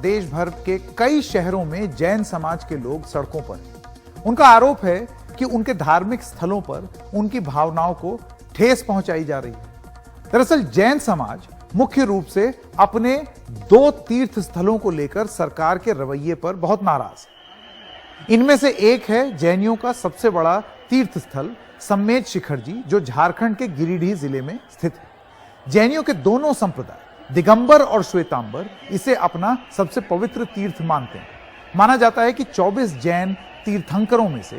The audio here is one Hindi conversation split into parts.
देश भर के कई शहरों में जैन समाज के लोग सड़कों पर हैं। उनका आरोप है कि उनके धार्मिक स्थलों पर उनकी भावनाओं को ठेस पहुंचाई जा रही है। दरअसल जैन समाज मुख्य रूप से अपने दो तीर्थ स्थलों को लेकर सरकार के रवैये पर बहुत नाराज है। इनमें से एक है जैनियों का सबसे बड़ा तीर्थ स्थल सम्मेद शिखर जी, जो झारखंड के गिरिडीह जिले में स्थित है। जैनियों के दोनों संप्रदाय दिगंबर और श्वेतांबर इसे अपना सबसे पवित्र तीर्थ मानते हैं। माना जाता है कि 24 जैन तीर्थंकरों में से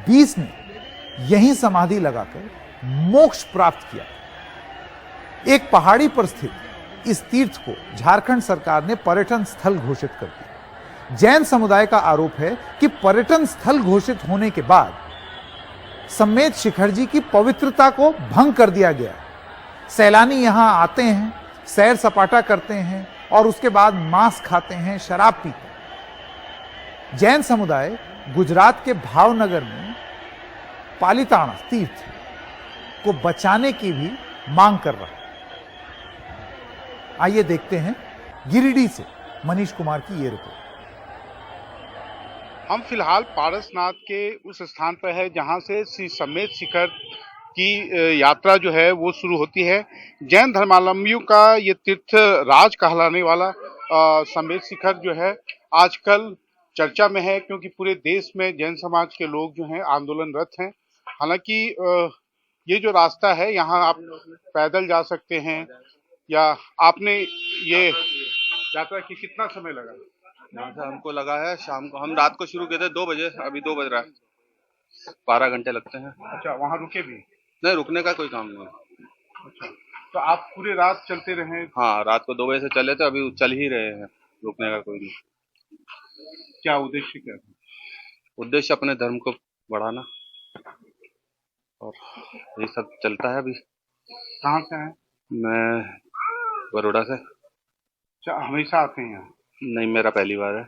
20 ने यहीं समाधि लगाकर मोक्ष प्राप्त किया। एक पहाड़ी पर स्थित इस तीर्थ को झारखंड सरकार ने पर्यटन स्थल घोषित कर दिया। जैन समुदाय का आरोप है कि पर्यटन स्थल घोषित होने के बाद सम्मेद शिखर जी की पवित्रता को भंग कर दिया गया। सैलानी यहां आते हैं, सैर सपाटा करते हैं और उसके बाद मांस खाते हैं, शराब पीते हैं। जैन समुदाय गुजरात के भावनगर में पालिताना तीर्थ को बचाने की भी मांग कर रहा है। आइए देखते हैं गिरिडीह से मनीष कुमार की ये रिपोर्ट। हम फिलहाल पारसनाथ के उस स्थान पर है जहां से श्री सम्मेद शिखर की यात्रा जो है वो शुरू होती है। जैन धर्मावलंबियों का ये तीर्थ राज कहलाने वाला सम्मेद शिखर जो है आजकल चर्चा में है, क्योंकि पूरे देश में जैन समाज के लोग जो हैं आंदोलनरत हैं। हालांकि ये जो रास्ता है यहाँ आप पैदल जा सकते हैं, या आपने ये यात्रा की कितना समय लगा? यहाँ से हमको लगा है शाम को, हम रात को शुरू किए थे 2 बजे, अभी 2 बज रहा है, 12 घंटे लगते हैं। अच्छा, वहाँ रुके भी? नहीं, रुकने का कोई काम नहीं। अच्छा, तो आप पूरे रात चलते रहे? हाँ, रात को 2 बजे से चले थे, अभी चल ही रहे हैं, रुकने का कोई नहीं। क्या उद्देश्य क्या था? उद्देश्य अपने धर्म को बढ़ाना, और ये सब चलता है अभी। कहाँ से हैं? मैं बड़ौदा से। अच्छा, हमेशा आते हैं यहाँ? नहीं, मेरा पहली बार है।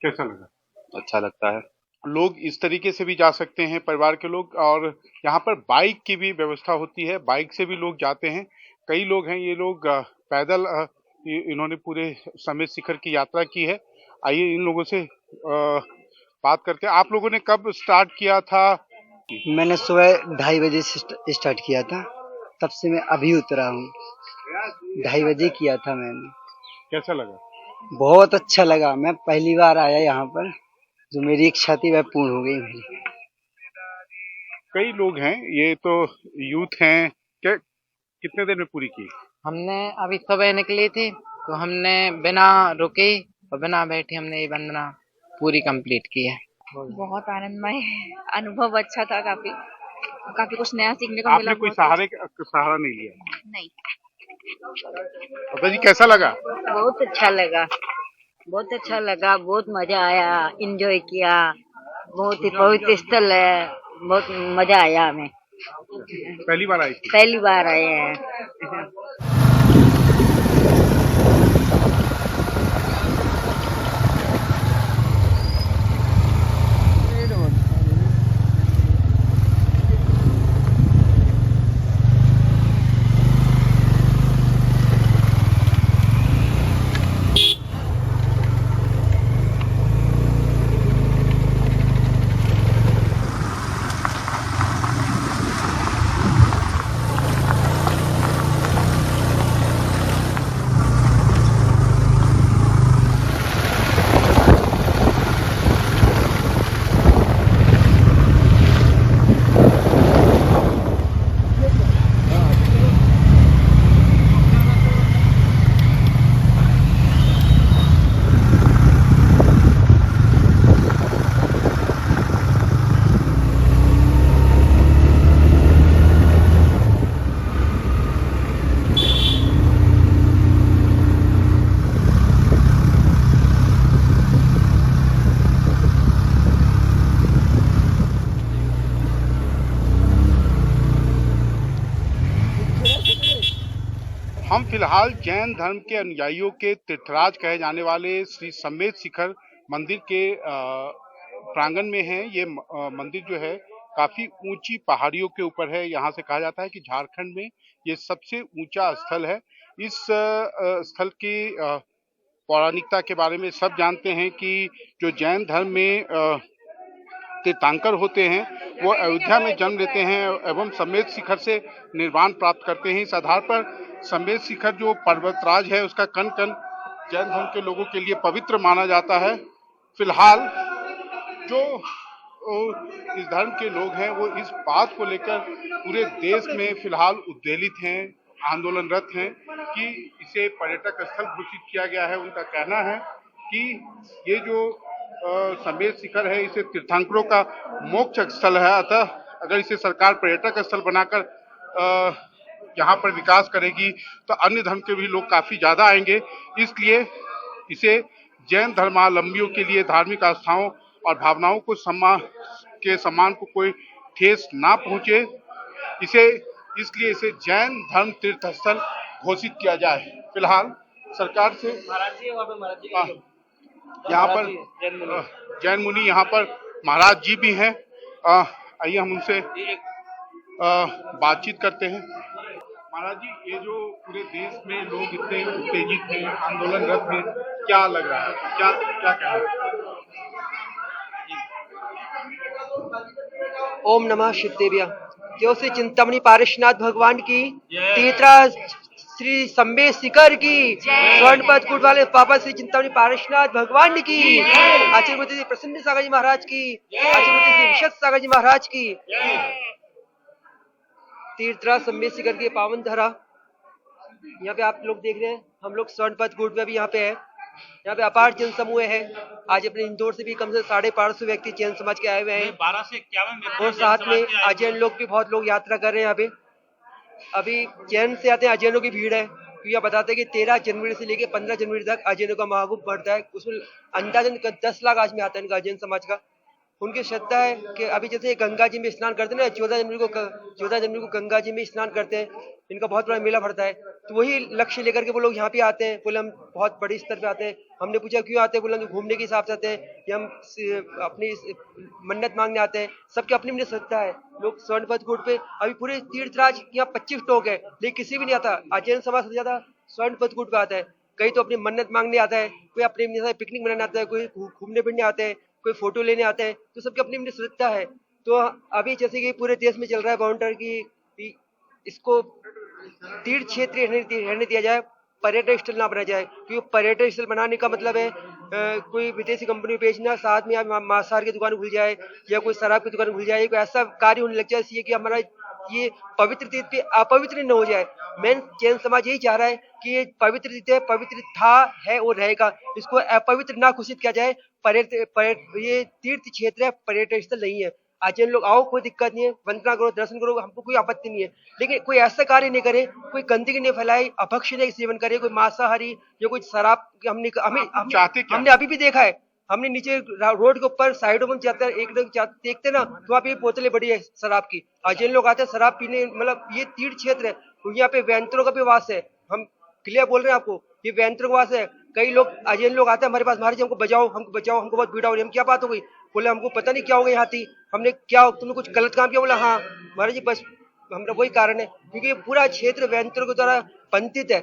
कैसा लगा? अच्छा लगता है। लोग इस तरीके से भी जा सकते हैं, परिवार के लोग, और यहाँ पर बाइक की भी व्यवस्था होती है, बाइक से भी लोग जाते हैं। कई लोग हैं, ये लोग पैदल इन्होंने पूरे सम्मेद शिखर की यात्रा की है। आइए इन लोगों से बात करते हैं। आप लोगों ने कब स्टार्ट किया था? मैंने सुबह 2:30 बजे से स्टार्ट किया था, तब से मैं अभी उतरा हूँ। 2:30 बजे किया था मैंने। कैसा लगा? बहुत अच्छा लगा। मैं पहली बार आया यहाँ पर, जो मेरी इच्छा थी वह पूर्ण हो गई मेरी। कई लोग हैं, ये तो यूथ हैं, क्या कितने देर में पूरी की? हमने अभी सुबह निकली थी, तो हमने बिना रुके और बिना बैठे हमने ये वंदना पूरी कंप्लीट की है। बहुत आनंदमय अनुभव अच्छा था। काफी कुछ नया सीखने को मिला। आपने कोई सहारा नहीं लिया? नहीं। पता जी, कैसा लगा? बहुत अच्छा लगा, बहुत अच्छा लगा, बहुत मजा आया, एंजॉय किया। बहुत ही पवित्र स्थल है, बहुत मजा आया हमें। पहली बार आई थी? पहली बार आए हैं। हम फिलहाल जैन धर्म के अनुयायियों के तीर्थराज कहे जाने वाले श्री सम्मेद शिखर मंदिर के प्रांगण में हैं। ये मंदिर जो है काफी ऊंची पहाड़ियों के ऊपर है। यहाँ से कहा जाता है कि झारखंड में ये सबसे ऊंचा स्थल है। इस स्थल की पौराणिकता के बारे में सब जानते हैं कि जो जैन धर्म में तीर्थंकर होते हैं वो अयोध्या में जन्म लेते हैं एवं समेत शिखर से निर्वाण प्राप्त करते हैं। इस आधार पर समेत शिखर जो पर्वतराज है उसका कण कण जैन धर्म के लोगों के लिए पवित्र माना जाता है। फिलहाल जो इस धर्म के लोग हैं वो इस बात को लेकर पूरे देश में फिलहाल उद्वेलित हैं, आंदोलनरत हैं कि इसे पर्यटक स्थल घोषित किया गया है। उनका कहना है कि ये जो समेत शिखर है इसे तीर्थंकरों का मोक्ष स्थल है, अतः अगर इसे सरकार पर्यटक स्थल बनाकर यहाँ पर विकास करेगी तो अन्य धर्म के भी लोग काफी ज्यादा आएंगे। इसलिए इसे जैन धर्मावलंबियों के लिए धार्मिक आस्थाओं और भावनाओं को सम्मान को कोई ठेस ना पहुंचे, इसलिए इसे जैन धर्म तीर्थ स्थल घोषित किया जाए। फिलहाल सरकार से यहाँ पर जैन मुनि यहाँ पर महाराज जी भी हैं। आइए हम उनसे बातचीत करते हैं। महाराज जी, ये जो पूरे देश में लोग इतने उत्तेजित हैं, आंदोलनरत हैं, क्या लग रहा है, क्या क्या कहना है? ओम नमः शिवदेव्या। जो श्री चिंतामणि पारसनाथ भगवान की तीसरा श्री समेत शिखर की स्वर्णपद कूट वाले बाबा श्री चिंतामणि पारसनाथ भगवान की, आचार्य मूर्ति श्री प्रसन्न सागर जी महाराज की, आचार्य मूर्ति श्री विशद सागर जी महाराज की। तीर्थराज समेत शिखर के पावन धरा यहाँ पे आप लोग देख रहे हैं। हम लोग स्वर्णपद कूट में भी यहाँ पे है। यहाँ पे अपार जन समूह है। आज अपने इंदौर से भी कम से 550 व्यक्ति जैन समाज के आए हुए हैं 12 से 51 और साथ में अजैन लोग भी बहुत लोग यात्रा कर रहे हैं। यहाँ पे अभी जैन से आते हैं अजैनों की भीड़ है। तो यह बताते हैं कि 13 जनवरी से लेकर 15 जनवरी तक अजैनों का महाकुंभ बढ़ता है। उसमें अंदाजन 10 लाख आदमी आता है इनका अजैन समाज का। उनकी श्रद्धा है कि अभी जैसे गंगा जी में स्नान करते हैं ना, 14 जनवरी को गंगा जी में स्नान करते हैं। इनका बहुत बड़ा मेला भरता है। तो वही लक्ष्य लेकर के वो लोग यहाँ पे आते हैं। बोले हम बहुत बड़ी स्तर पे आते हैं। हमने पूछा क्यों आते हैं, बोले हम घूमने के हिसाब से आते हैं या हम अपनी मन्नत मांगने आते हैं। सबकी अपनी अपनी श्रद्धा है। लोग स्वर्णपद कूट पे अभी पूरे तीर्थराज यहाँ 25 टोक है, लेकिन किसी भी नहीं आता। अजैन समाज से ज्यादा स्वर्णपद कूट पे आता है। कई तो अपनी मन्नत मांगने आता है, कोई अपने पिकनिक मनाने आता है, कोई घूमने फिरने आते हैं, कोई फोटो लेने आते हैं। तो सबकी अपनी अपनी श्रद्धा है। तो अभी जैसे कि पूरे देश में चल रहा है बाउंडर की इसको तीर्थ क्षेत्र रहने दिया जाए, पर्यटन स्थल ना बनाया जाए। क्योंकि पर्यटन स्थल बनाने का मतलब है कोई विदेशी कंपनी बेचना, साथ में मांसाहार की दुकान खुल जाए या कोई शराब की दुकान खुल जाए, कोई ऐसा कार्य होने लग जाए इसलिए कि हमारा ये पवित्र तीर्थ पे अपवित्र न हो जाए। मेन जैन समाज यही चाह रहा है कि ये पवित्र तीर्थ है, पवित्र था, है और रहेगा। इसको अपवित्र ना घोषित किया जाए। ये तीर्थ क्षेत्र है, पर्यटन स्थल नहीं है। अजैन लोग आओ, कोई दिक्कत नहीं है, वंदना करो, दर्शन करो, हमको कोई आपत्ति नहीं है। लेकिन कोई ऐसा कार्य नहीं करे, कोई गंदगी नहीं फैलाए, अभक्ष्य सेवन करे, कोई मांसाहारी या कोई शराब। हमने अभी भी देखा है। हमने नीचे रोड के ऊपर साइडों में जाते एक देखते ना, तो वहाँ पे बोतलें बड़ी है शराब की। अजैन लोग आते हैं शराब पीने। मतलब ये तीर्थ क्षेत्र है, तो यहाँ पे वैंतरों का भी वास है। हम क्लियर बोल रहे हैं आपको, ये वैंतरों का वास है। कई लोग अजैन लोग आते हैं हमारे पास, महाराज हमको बचाओ, हमको बहुत पीड़ा हो रही है। हम क्या बात हो गई, बोले हमको पता नहीं क्या हो गया, यहाँ थी हमने क्या तुमने कुछ गलत काम किया। बोला हाँ महाराज जी, बस हमारा वही कारण है क्योंकि पूरा क्षेत्र वैंतरों के द्वारा बंधित है।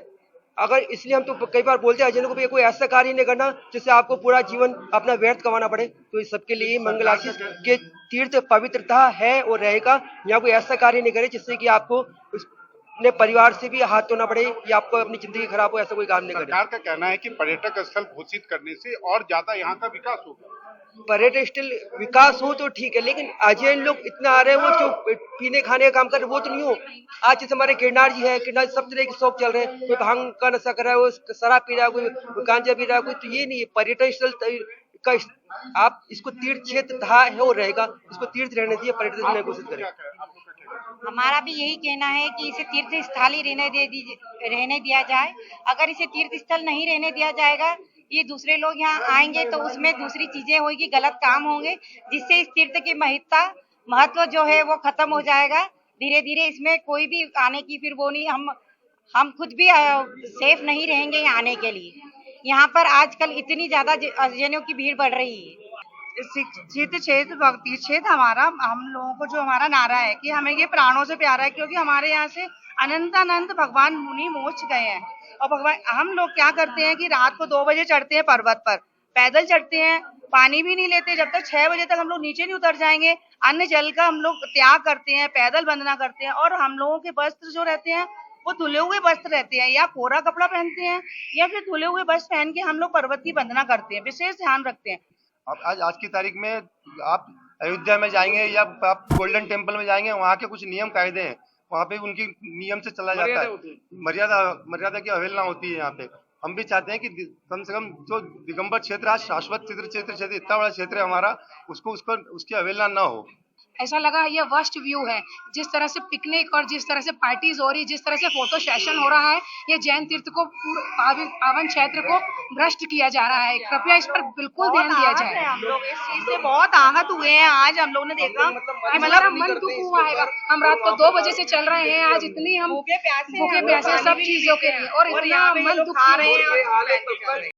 अगर इसलिए हम तो कई बार बोलते हैं अजैनों को भी कोई ऐसा कार्य नहीं करना जिससे आपको पूरा जीवन अपना व्यर्थ कमाना पड़े। तो इस सबके लिए मंगल आशीष के तीर्थ पवित्रता है और रहेगा। यहाँ कोई ऐसा कार्य नहीं करे जिससे कि आपको अपने परिवार से भी हाथ धोना पड़े या आपको अपनी जिंदगी खराब हो, ऐसा कोई काम नहीं करे। सरकार का कहना है कि पर्यटक स्थल घोषित करने से और ज्यादा यहाँ का विकास होगा। पर्यटन स्थल विकास हो तो ठीक है, लेकिन अजैन लोग इतना आ रहे हैं, वो जो पीने खाने का काम कर रहे वो तो नहीं हो। आज जैसे हमारे गिरनार जी है, गिरनार सब तरह के शौक चल रहे हैं। कोई भांग का नशा कर रहा है, वो शराब पी रहा है, कोई गांजा पी रहा है, कोई। तो ये नहीं है पर्यटन स्थल का। आप इसको तीर्थ क्षेत्र था है और रहेगा, इसको तीर्थ रहने दिए, पर्यटन स्थल घोषित करें। हमारा भी यही कहना है कि इसे तीर्थ स्थल ही रहने दिया जाए। अगर इसे तीर्थ स्थल नहीं रहने दिया जाएगा, ये दूसरे लोग यहाँ आएंगे तो उसमें दूसरी चीजें होगी, गलत काम होंगे, जिससे इस तीर्थ की महत्व जो है वो खत्म हो जाएगा। धीरे धीरे इसमें कोई भी आने की फिर वो नहीं, हम खुद भी सेफ नहीं रहेंगे यहाँ आने के लिए। यहाँ पर आजकल इतनी ज्यादा अजैनों की भीड़ बढ़ रही है। भक्ति क्षेत्र हमारा, हम लोगों को जो हमारा नारा है कि हमें ये प्राणों से प्यारा है, क्योंकि हमारे यहाँ से अनंत भगवान मुनि मोक्ष गए हैं। और भगवान, हम लोग क्या करते हैं कि रात को 2 बजे चढ़ते हैं पर्वत पर, पैदल चढ़ते हैं, पानी भी नहीं लेते जब तक 6 बजे तक हम लोग नीचे नहीं उतर जाएंगे। अन्न जल का हम लोग त्याग करते हैं, पैदल वंदना करते हैं। और हम लोगों के वस्त्र जो रहते हैं वो धुले हुए वस्त्र रहते हैं, या कोरा कपड़ा पहनते हैं या फिर धुले हुए वस्त्र पहन के हम लोग पर्वत की वंदना करते हैं, विशेष ध्यान रखते हैं। आज की तारीख में आप अयोध्या में जाएंगे या आप गोल्डन टेम्पल में जाएंगे, वहाँ के कुछ नियम कायदे हैं, वहाँ पे उनकी नियम से चला जाता है, मर्यादा की अवहेलना होती है यहाँ पे। हम भी चाहते हैं कि कम से कम जो दिगंबर क्षेत्र, आज शाश्वत क्षेत्र इतना बड़ा क्षेत्र है हमारा, उसकी अवहेलना न हो। ऐसा लगा ये वर्स्ट व्यू है, जिस तरह से पिकनिक और जिस तरह से पार्टीज हो रही, जिस तरह से फोटो सेशन हो रहा है, ये जैन तीर्थ को, पावन क्षेत्र को भ्रष्ट किया जा रहा है। कृपया इस पर बिल्कुल ध्यान दिया जाए। हम लोग इस चीज से बहुत आहत हुए हैं। आज हम लोग ने देखा कि हमारा मन दुख हुआ है। हम रात को 2 बजे से चल रहे हैं, आज इतनी हम भूखे प्यासे सब चीजों के लिए, और इतना मन दुख